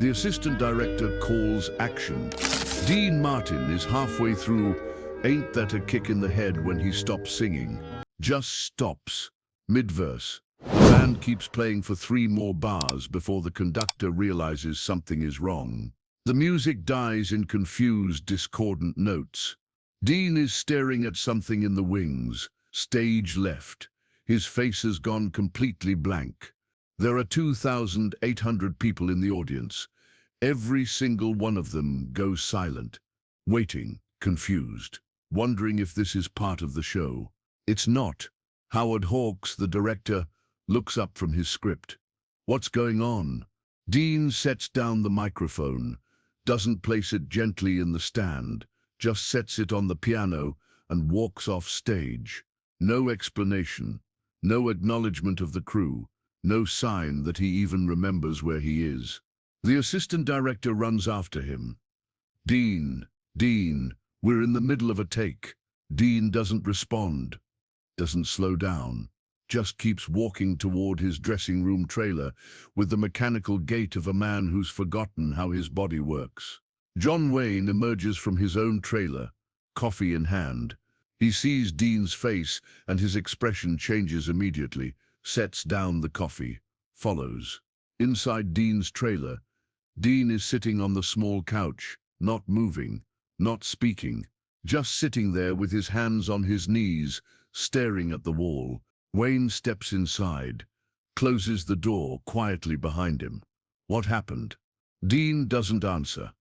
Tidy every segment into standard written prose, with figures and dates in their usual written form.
The assistant director calls action. Dean Martin is halfway through Ain't That a Kick in the Head when he stops singing. Just stops, mid-verse. The band keeps playing for 3 more bars before the conductor realizes something is wrong. The music dies in confused, discordant notes. Dean is staring at something in the wings, stage left. His face has gone completely blank. There are 2,800 people in the audience. Every single one of them goes silent, waiting, confused, wondering if this is part of the show. It's not. Howard Hawks, the director, looks up from his script. What's going on? Dean sets down the microphone, doesn't place it gently in the stand, just sets it on the piano and walks off stage. No explanation, no acknowledgement of the crew, no sign that he even remembers where he is. The assistant director runs after him. Dean, we're in the middle of a take. Dean doesn't respond, doesn't slow down, just keeps walking toward his dressing room trailer with the mechanical gait of a man who's forgotten how his body works. John Wayne emerges from his own trailer, coffee in hand. He sees Dean's face and his expression changes immediately, sets down the coffee, follows. Inside Dean's trailer, Dean is sitting on the small couch, not moving, not speaking, just sitting there with his hands on his knees, staring at the wall. Wayne steps inside, closes the door quietly behind him. What happened? Dean doesn't answer.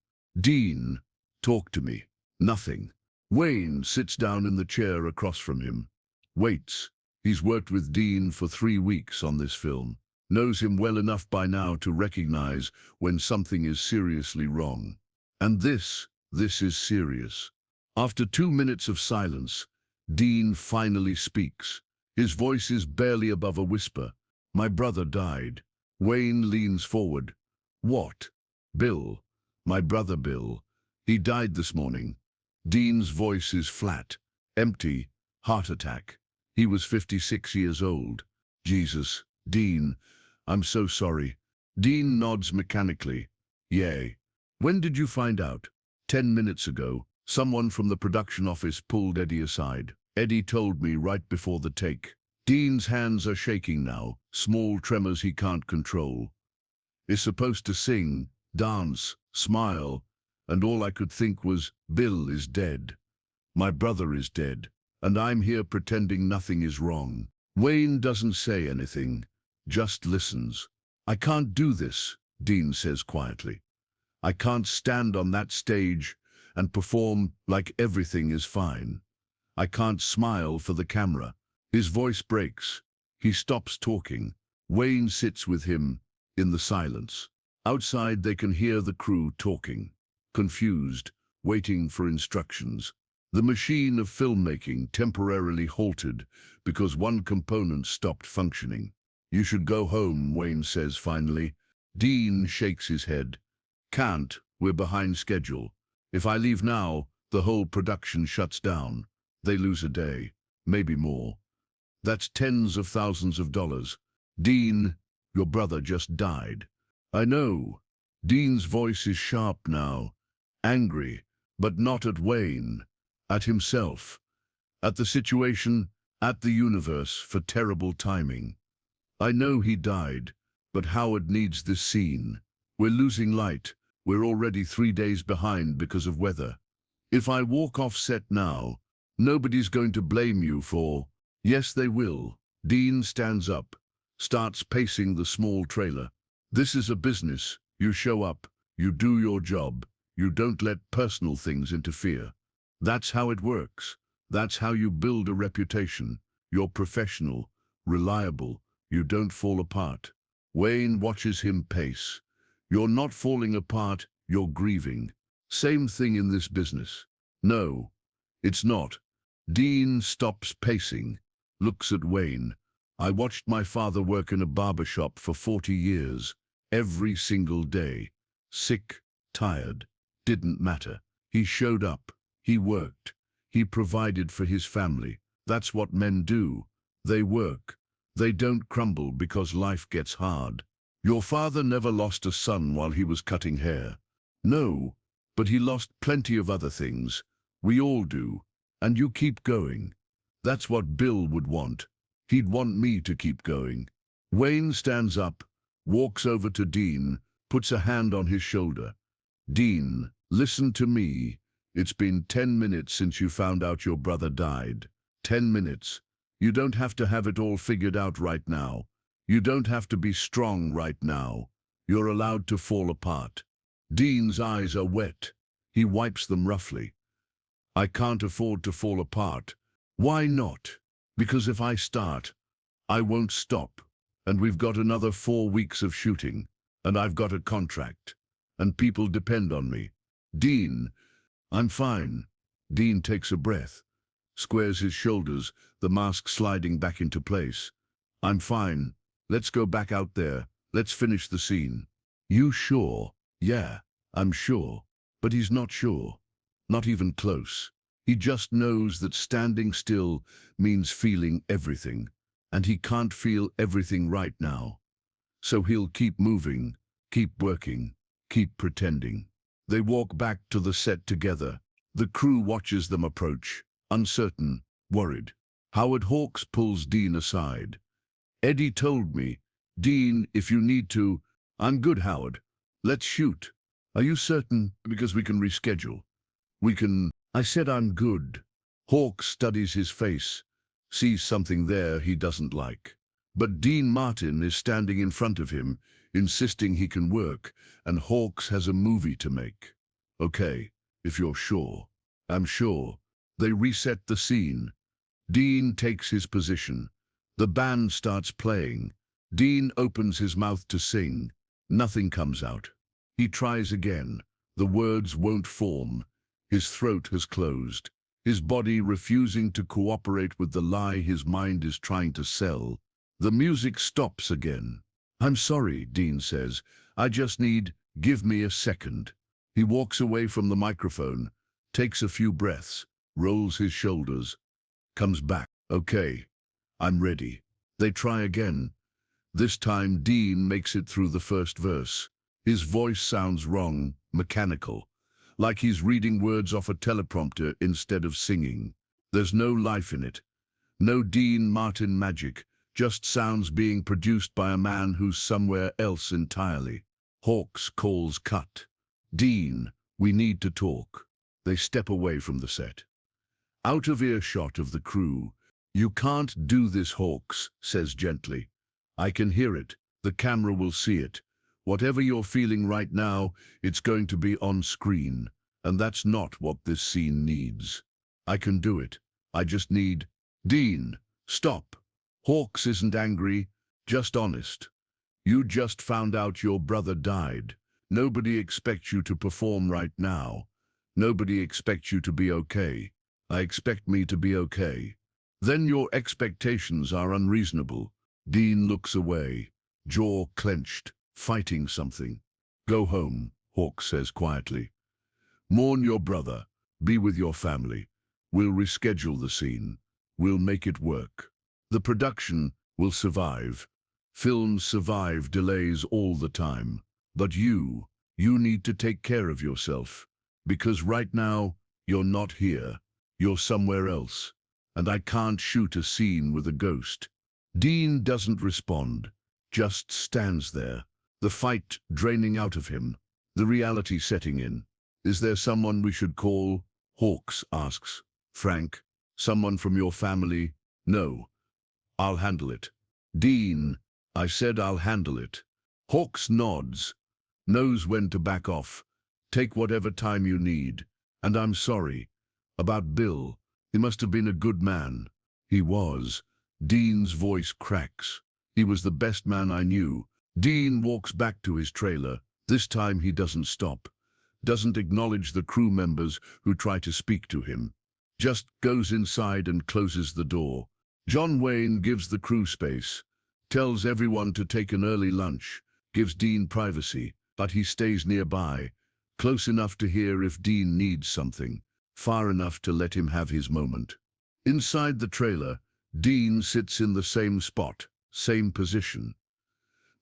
Dean, talk to me. Nothing. Wayne sits down in the chair across from him. Waits. He's worked with Dean for 3 weeks on this film. Knows him well enough by now to recognize when something is seriously wrong. And this is serious. After 2 minutes of silence, Dean finally speaks. His voice is barely above a whisper. My brother died. Wayne leans forward. What? Bill. My brother Bill. He died this morning. Dean's voice is flat, empty, heart attack. He was 56 years old. Jesus, Dean, I'm so sorry. Dean nods mechanically. Yay. When did you find out? 10 minutes ago. Someone from the production office pulled Eddie aside. Eddie told me right before the take. Dean's hands are shaking now, small tremors he can't control. Is supposed to sing, dance, smile, and all I could think was, Bill is dead. My brother is dead, and I'm here pretending nothing is wrong. Wayne doesn't say anything, just listens. I can't do this, Dean says quietly. I can't stand on that stage and perform like everything is fine. I can't smile for the camera. His voice breaks. He stops talking. Wayne sits with him in the silence. Outside they can hear the crew talking, confused, waiting for instructions. The machine of filmmaking temporarily halted because one component stopped functioning. You should go home, Wayne says finally. Dean shakes his head. Can't, we're behind schedule. If I leave now, the whole production shuts down. They lose a day, maybe more. That's tens of thousands of dollars. Dean, your brother just died. I know. Dean's voice is sharp now, angry, but not at Wayne, at himself, at the situation, at the universe for terrible timing. I know he died, but Howard needs this scene. We're losing light. We're already 3 days behind because of weather. If I walk off set now, nobody's going to blame you for... Yes, they will. Dean stands up, starts pacing the small trailer. This is a business. You show up, you do your job, you don't let personal things interfere. That's how it works. That's how you build a reputation. You're professional, reliable, you don't fall apart. Wayne watches him pace. You're not falling apart, you're grieving. Same thing in this business. No, it's not. Dean stops pacing, looks at Wayne. I watched my father work in a barber shop for 40 years, every single day. Sick, tired, didn't matter. He showed up, he worked, he provided for his family. That's what men do. They work. They don't crumble because life gets hard. Your father never lost a son while he was cutting hair. No, but he lost plenty of other things. We all do. And you keep going. That's what Bill would want. He'd want me to keep going. Wayne stands up, walks over to Dean, puts a hand on his shoulder. Dean, listen to me. It's been 10 minutes since you found out your brother died. 10 minutes. You don't have to have it all figured out right now. You don't have to be strong right now. You're allowed to fall apart. Dean's eyes are wet. He wipes them roughly. I can't afford to fall apart. Why not? Because if I start, I won't stop. And we've got another 4 weeks of shooting. And I've got a contract. And people depend on me. Dean, I'm fine. Dean takes a breath, squares his shoulders, the mask sliding back into place. I'm fine. Let's go back out there. Let's finish the scene. You sure? Yeah, I'm sure. But he's not sure. Not even close. He just knows that standing still means feeling everything. And he can't feel everything right now. So he'll keep moving, keep working, keep pretending. They walk back to the set together. The crew watches them approach, uncertain, worried. Howard Hawks pulls Dean aside. Eddie told me, Dean, if you need to, I'm good, Howard. Let's shoot. Are you certain? Because we can reschedule. I said I'm good. Hawks studies his face, sees something there he doesn't like. But Dean Martin is standing in front of him, insisting he can work, and Hawks has a movie to make. Okay, if you're sure. I'm sure. They reset the scene. Dean takes his position. The band starts playing. Dean opens his mouth to sing. Nothing comes out. He tries again. The words won't form. His throat has closed. His body refusing to cooperate with the lie his mind is trying to sell. The music stops again. I'm sorry, Dean says. I just give me a second. He walks away from the microphone, takes a few breaths, rolls his shoulders, comes back. Okay, I'm ready. They try again. This time Dean makes it through the first verse. His voice sounds wrong, mechanical, like he's reading words off a teleprompter instead of singing. There's no life in it. No Dean Martin magic, just sounds being produced by a man who's somewhere else entirely. Hawks calls cut. Dean, we need to talk. They step away from the set. Out of earshot of the crew. You can't do this, Hawks says gently. I can hear it. The camera will see it. Whatever you're feeling right now, it's going to be on screen. And that's not what this scene needs. I can do it. I just need... Dean, stop. Hawks isn't angry, just honest. You just found out your brother died. Nobody expects you to perform right now. Nobody expects you to be okay. I expect me to be okay. Then your expectations are unreasonable. Dean looks away, jaw clenched, fighting something. Go home, Hawks says quietly. Mourn your brother. Be with your family. We'll reschedule the scene. We'll make it work. The production will survive. Films survive delays all the time. But you need to take care of yourself. Because right now, you're not here. You're somewhere else. And I can't shoot a scene with a ghost. Dean doesn't respond, just stands there. The fight draining out of him. The reality setting in. Is there someone we should call? Hawks asks. Frank? Someone from your family? No. I'll handle it. Dean, I said I'll handle it. Hawks nods. Knows when to back off. Take whatever time you need. And I'm sorry. About Bill. He must have been a good man. He was. Dean's voice cracks. He was the best man I knew. Dean walks back to his trailer. This time he doesn't stop. Doesn't acknowledge the crew members who try to speak to him. Just goes inside and closes the door. John Wayne gives the crew space. Tells everyone to take an early lunch. Gives Dean privacy, but he stays nearby. Close enough to hear if Dean needs something. Far enough to let him have his moment. Inside the trailer, Dean sits in the same spot, same position.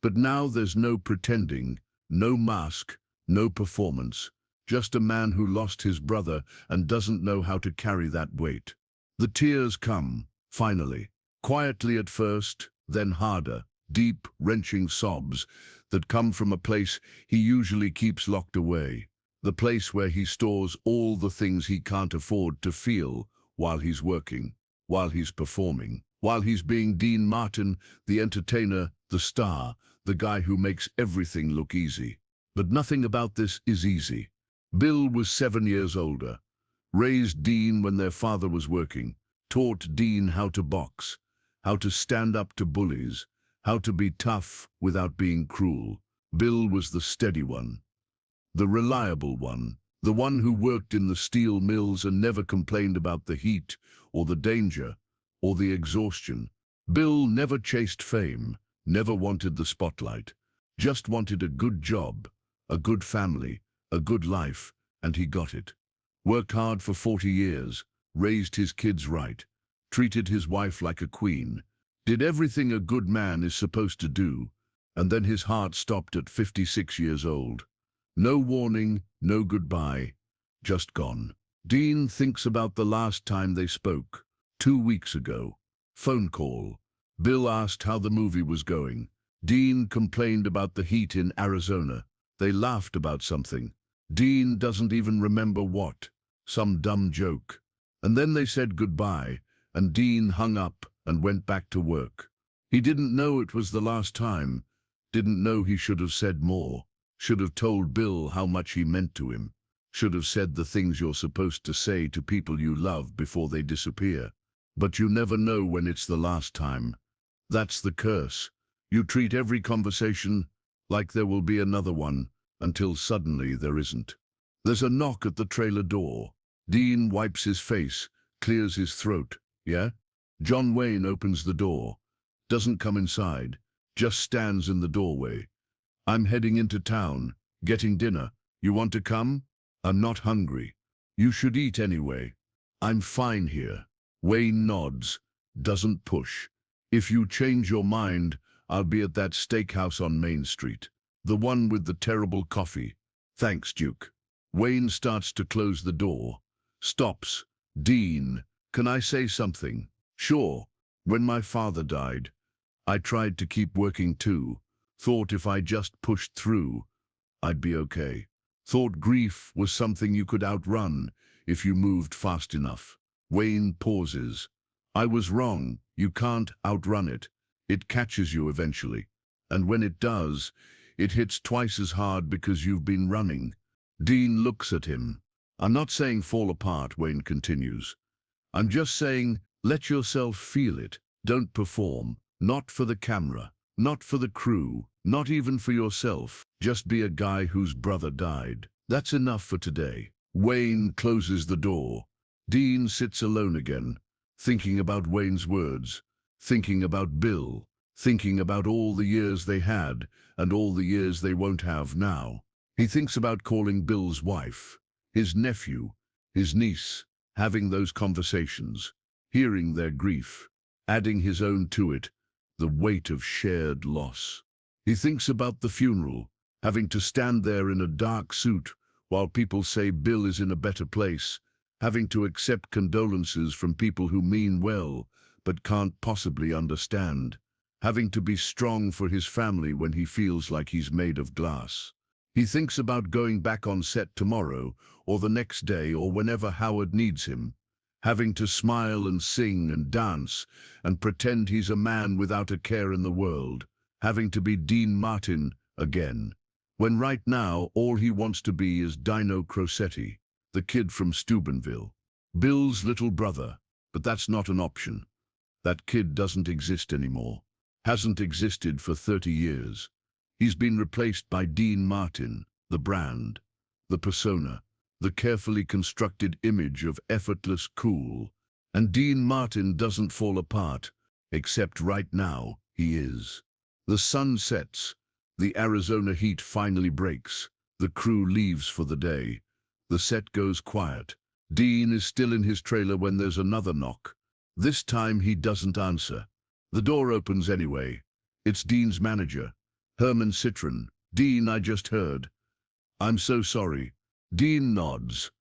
But now there's no pretending, no mask, no performance. Just a man who lost his brother and doesn't know how to carry that weight. The tears come, finally. Quietly at first, then harder. Deep, wrenching sobs that come from a place he usually keeps locked away. The place where he stores all the things he can't afford to feel while he's working, while he's performing, while he's being Dean Martin, the entertainer, the star, the guy who makes everything look easy. But nothing about this is easy. Bill was 7 years older, raised Dean when their father was working, taught Dean how to box, how to stand up to bullies, how to be tough without being cruel. Bill was the steady one, the reliable one, the one who worked in the steel mills and never complained about the heat or the danger or the exhaustion. Bill never chased fame, never wanted the spotlight, just wanted a good job, a good family, a good life, and he got it. Worked hard for 40 years, raised his kids right, treated his wife like a queen, did everything a good man is supposed to do, and then his heart stopped at 56 years old. No warning, no goodbye, just gone. Dean thinks about the last time they spoke, 2 weeks ago. Phone call. Bill asked how the movie was going. Dean complained about the heat in Arizona. They laughed about something. Dean doesn't even remember what. Some dumb joke. And then they said goodbye, and Dean hung up and went back to work. He didn't know it was the last time. Didn't know he should have said more. Should have told Bill how much he meant to him. Should have said the things you're supposed to say to people you love before they disappear. But you never know when it's the last time. That's the curse. You treat every conversation like there will be another one, until suddenly there isn't. There's a knock at the trailer door. Dean wipes his face, clears his throat. Yeah? John Wayne opens the door. Doesn't come inside. Just stands in the doorway. I'm heading into town, getting dinner. You want to come? I'm not hungry. You should eat anyway. I'm fine here. Wayne nods, doesn't push. If you change your mind, I'll be at that steakhouse on Main Street. The one with the terrible coffee. Thanks, Duke. Wayne starts to close the door. Stops. Dean, can I say something? Sure. When my father died, I tried to keep working too. Thought if I just pushed through, I'd be okay. Thought grief was something you could outrun if you moved fast enough. Wayne pauses. I was wrong. You can't outrun it. It catches you eventually. And when it does, it hits twice as hard because you've been running. Dean looks at him. I'm not saying fall apart, Wayne continues. I'm just saying let yourself feel it. Don't perform. Not for the camera. Not for the crew. Not even for yourself. Just be a guy whose brother died. That's enough for today. Wayne closes the door. Dean sits alone again, thinking about Wayne's words, thinking about Bill, thinking about all the years they had and all the years they won't have now. He thinks about calling Bill's wife, his nephew, his niece, having those conversations, hearing their grief, adding his own to it, the weight of shared loss. He thinks about the funeral, having to stand there in a dark suit while people say Bill is in a better place, having to accept condolences from people who mean well but can't possibly understand, having to be strong for his family when he feels like he's made of glass. He thinks about going back on set tomorrow or the next day or whenever Howard needs him, having to smile and sing and dance and pretend he's a man without a care in the world, having to be Dean Martin again, when right now all he wants to be is Dino Crosetti, the kid from Steubenville, Bill's little brother. But that's not an option. That kid doesn't exist anymore. Hasn't existed for 30 years. He's been replaced by Dean Martin, the brand, the persona, the carefully constructed image of effortless cool. And Dean Martin doesn't fall apart, except right now he is. The sun sets. The Arizona heat finally breaks. The crew leaves for the day. The set goes quiet. Dean is still in his trailer when there's another knock. This time he doesn't answer. The door opens anyway. It's Dean's manager. Herman Citron. Dean, I just heard. I'm so sorry. Dean nods.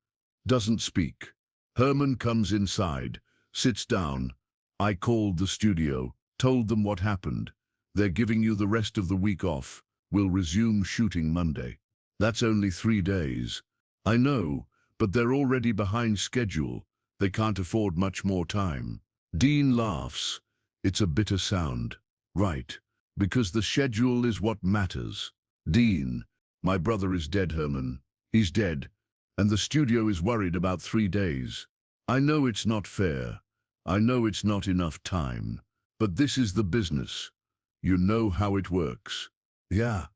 Doesn't speak. Herman comes inside, sits down. I called the studio, told them what happened. They're giving you the rest of the week off. We'll resume shooting Monday. That's only 3 days. I know, but they're already behind schedule. They can't afford much more time. Dean laughs. It's a bitter sound. Right, because the schedule is what matters. Dean, my brother is dead, Herman. He's dead, and the studio is worried about 3 days. I know it's not fair. I know it's not enough time. But this is the business. You know how it works. Yeah,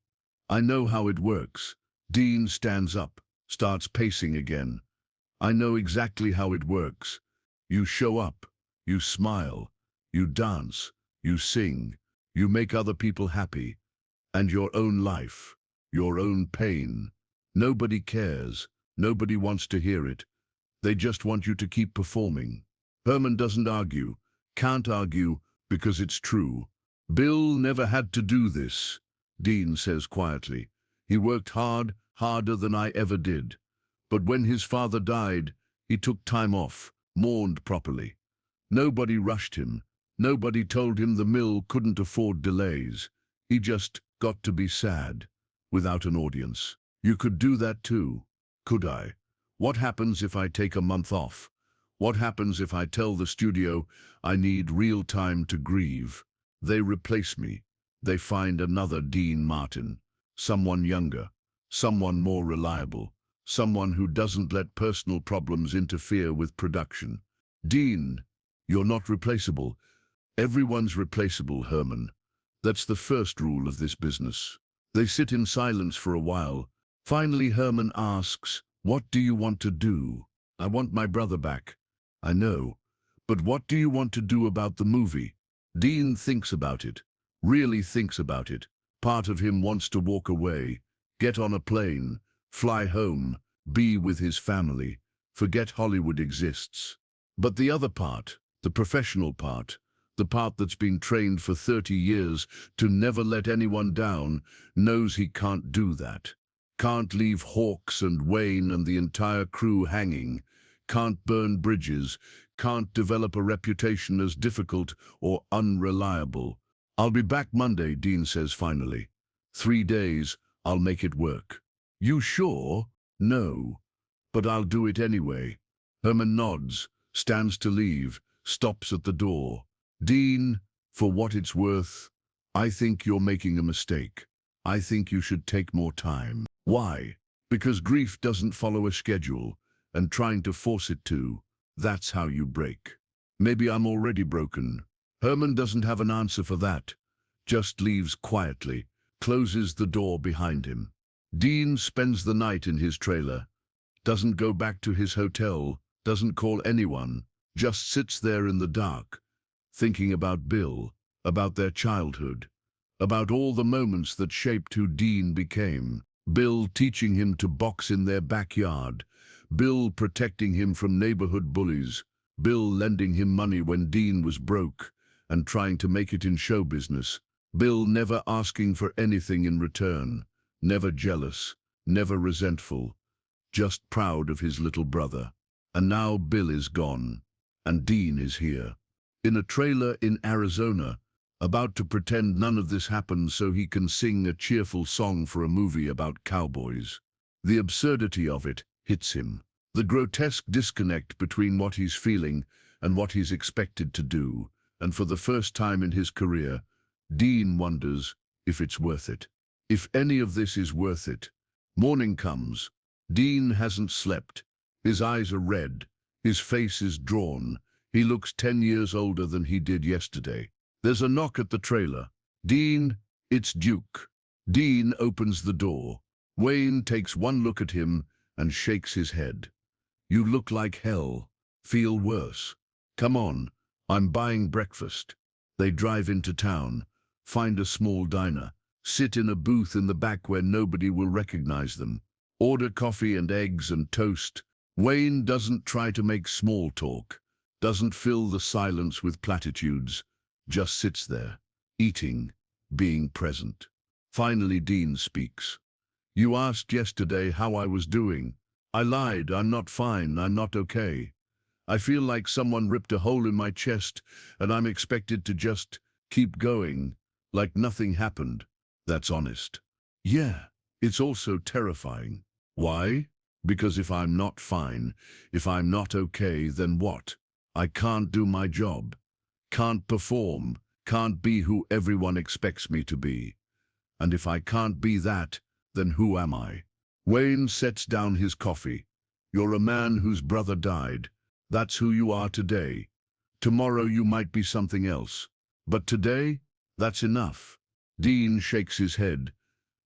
I know how it works. Dean stands up, starts pacing again. I know exactly how it works. You show up, you smile, you dance, you sing, you make other people happy, and your own life, your own pain. Nobody cares, nobody wants to hear it. They just want you to keep performing. Herman doesn't argue, can't argue, because it's true. Bill never had to do this, Dean says quietly. He worked hard, harder than I ever did. But when his father died, he took time off, mourned properly. Nobody rushed him. Nobody told him the mill couldn't afford delays. He just got to be sad, without an audience. You could do that too, could I? What happens if I take a month off? What happens if I tell the studio I need real time to grieve? They replace me. They find another Dean Martin, someone younger, someone more reliable, someone who doesn't let personal problems interfere with production. Dean, you're not replaceable. Everyone's replaceable, Herman. That's the first rule of this business. They sit in silence for a while. Finally, Herman asks, "What do you want to do?" "I want my brother back." "I know. But what do you want to do about the movie?" Dean thinks about it, really thinks about it. Part of him wants to walk away, get on a plane, fly home, be with his family, forget Hollywood exists. But the other part, the professional part, the part that's been trained for 30 years to never let anyone down, knows he can't do that. Can't leave Hawks and Wayne and the entire crew hanging, can't burn bridges, can't develop a reputation as difficult or unreliable. "I'll be back Monday," Dean says finally. 3 days, I'll make it work." "You sure?" "No, but I'll do it anyway." Herman nods, stands to leave, stops at the door. "Dean, for what it's worth, I think you're making a mistake. I think you should take more time." "Why?" "Because grief doesn't follow a schedule, and trying to force it to, that's how you break." "Maybe I'm already broken." Herman doesn't have an answer for that, just leaves quietly, closes the door behind him. Dean spends the night in his trailer, doesn't go back to his hotel, doesn't call anyone, just sits there in the dark, thinking about Bill, about their childhood, about all the moments that shaped who Dean became. Bill teaching him to box in their backyard, Bill protecting him from neighborhood bullies, Bill lending him money when Dean was broke and trying to make it in show business, Bill never asking for anything in return, never jealous, never resentful, just proud of his little brother. And now Bill is gone, and Dean is here, in a trailer in Arizona, about to pretend none of this happened so he can sing a cheerful song for a movie about cowboys. The absurdity of it hits him. The grotesque disconnect between what he's feeling and what he's expected to do. And for the first time in his career, Dean wonders if it's worth it. If any of this is worth it. Morning comes. Dean hasn't slept. His eyes are red. His face is drawn. He looks 10 years older than he did yesterday. There's a knock at the trailer. "Dean, it's Duke." Dean opens the door. Wayne takes one look at him and shakes his head. "You look like hell. Feel worse. Come on, I'm buying breakfast." They drive into town, find a small diner, sit in a booth in the back where nobody will recognize them. Order coffee and eggs and toast. Wayne doesn't try to make small talk, doesn't fill the silence with platitudes, just sits there, eating, being present. Finally, Dean speaks. You asked yesterday how I was doing. I lied. I'm not fine. I'm not okay. I feel like someone ripped a hole in my chest and I'm expected to just keep going, like nothing happened. That's honest. Yeah, it's also terrifying. Why? Because if I'm not fine, if I'm not okay, then what? I can't do my job, can't perform, can't be who everyone expects me to be. And if I can't be that, then who am I? Wayne sets down his coffee. You're a man whose brother died. That's who you are today. Tomorrow you might be something else. But today, that's enough. Dean shakes his head.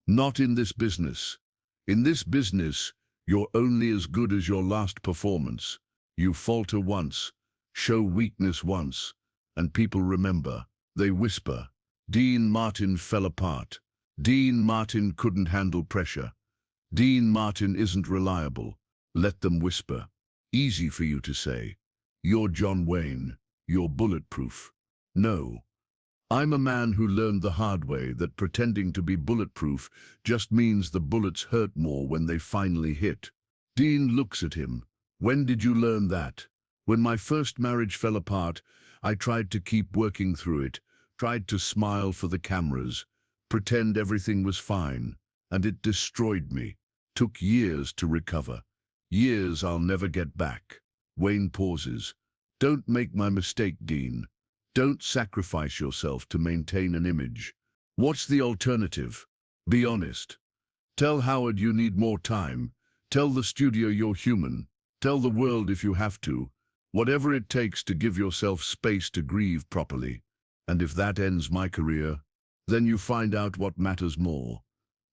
Not in this business. In this business, you're only as good as your last performance. You falter once, show weakness once, and people remember. They whisper. Dean Martin fell apart. Dean Martin couldn't handle pressure. Dean Martin isn't reliable. Let them whisper. Easy for you to say. You're John Wayne. You're bulletproof. No. I'm a man who learned the hard way that pretending to be bulletproof just means the bullets hurt more when they finally hit. Dean looks at him. When did you learn that? When my first marriage fell apart, I tried to keep working through it, tried to smile for the cameras, pretend everything was fine, and it destroyed me. Took years to recover. Years I'll never get back. Wayne pauses. Don't make my mistake, Dean. Don't sacrifice yourself to maintain an image. What's the alternative? Be honest. Tell Howard you need more time. Tell the studio you're human. Tell the world if you have to. Whatever it takes to give yourself space to grieve properly. And if that ends my career, then you find out what matters more.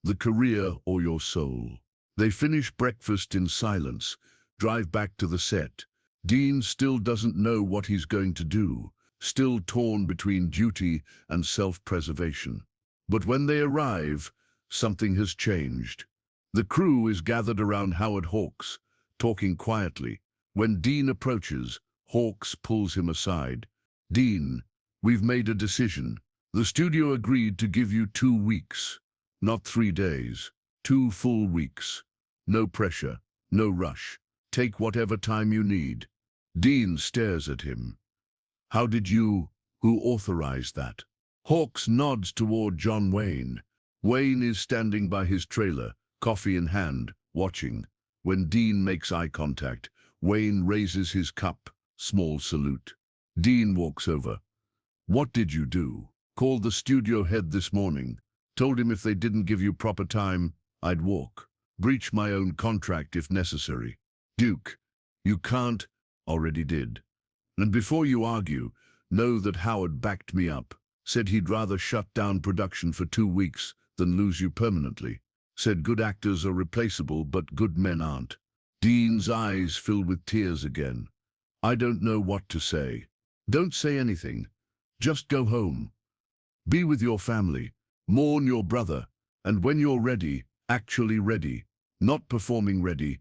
The career or your soul. They finish breakfast in silence, drive back to the set. Dean still doesn't know what he's going to do, still torn between duty and self-preservation. But when they arrive, something has changed. The crew is gathered around Howard Hawks, talking quietly. When Dean approaches, Hawks pulls him aside. Dean, we've made a decision. The studio agreed to give you 2 weeks, not 3 days, 2 full weeks. No pressure, no rush. Take whatever time you need. Dean stares at him. How did you, who authorized that? Hawks nods toward John Wayne. Wayne is standing by his trailer, coffee in hand, watching. When Dean makes eye contact, Wayne raises his cup, small salute. Dean walks over. What did you do? Called the studio head this morning. Told him if they didn't give you proper time, I'd walk. Breach my own contract if necessary. Duke, you can't. Already did. And before you argue, know that Howard backed me up. Said he'd rather shut down production for 2 weeks than lose you permanently. Said good actors are replaceable, but good men aren't. Dean's eyes fill with tears again. I don't know what to say. Don't say anything. Just go home. Be with your family. Mourn your brother. And when you're ready, actually ready, not performing ready,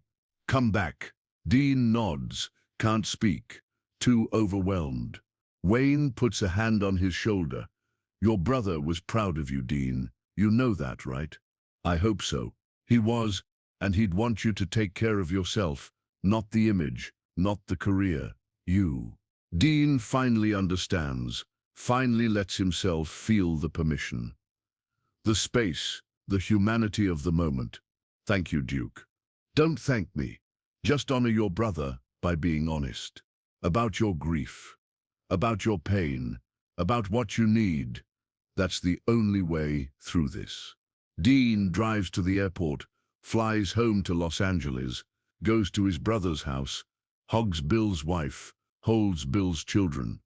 come back. Dean nods, can't speak, too overwhelmed. Wayne puts a hand on his shoulder. Your brother was proud of you, Dean. You know that, right? I hope so. He was, and he'd want you to take care of yourself, not the image, not the career, you. Dean finally understands, finally lets himself feel the permission. The space, the humanity of the moment. Thank you, Duke. Don't thank me. Just honor your brother by being honest. About your grief, about your pain, about what you need. That's the only way through this. Dean drives to the airport, flies home to Los Angeles, goes to his brother's house, hugs Bill's wife, holds Bill's children,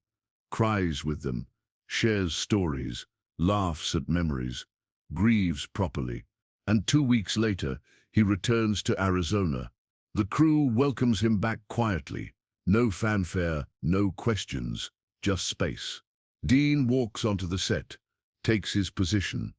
cries with them, shares stories, laughs at memories, grieves properly. And 2 weeks later, he returns to Arizona. The crew welcomes him back quietly. No fanfare, no questions, just space. Dean walks onto the set, takes his position.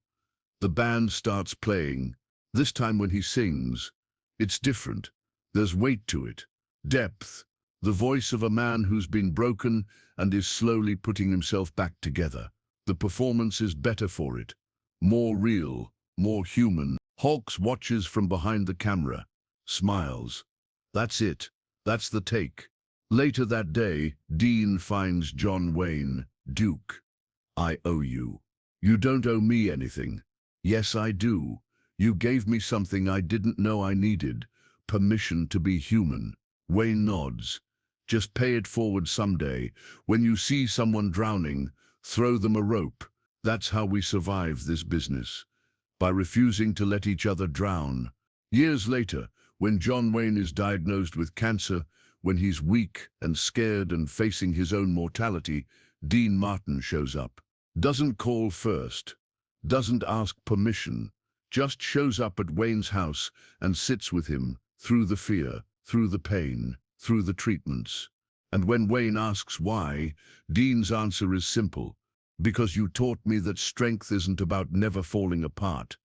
The band starts playing. This time when he sings, it's different. There's weight to it, depth, the voice of a man who's been broken and is slowly putting himself back together. The performance is better for it, more real, more human. Hawks watches from behind the camera, smiles. That's it. That's the take. Later that day, Dean finds John Wayne. Duke, I owe you. You don't owe me anything. Yes, I do. You gave me something I didn't know I needed. Permission to be human. Wayne nods. Just pay it forward someday. When you see someone drowning, throw them a rope. That's how we survive this business. By refusing to let each other drown. Years later, when John Wayne is diagnosed with cancer, when he's weak and scared and facing his own mortality, Dean Martin shows up. Doesn't call first. Doesn't ask permission. Just shows up at Wayne's house and sits with him through the fear, through the pain, through the treatments. And when Wayne asks why, Dean's answer is simple. Because you taught me that strength isn't about never falling apart.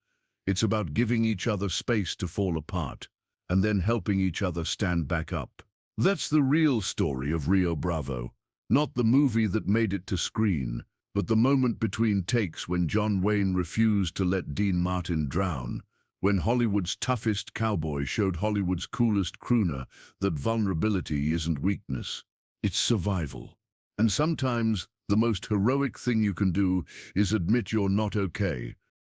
It's about giving each other space to fall apart, and then helping each other stand back up. That's the real story of Rio Bravo. Not the movie that made it to screen, but the moment between takes when John Wayne refused to let Dean Martin drown, when Hollywood's toughest cowboy showed Hollywood's coolest crooner that vulnerability isn't weakness, it's survival. And sometimes the most heroic thing you can do is admit you're not okay,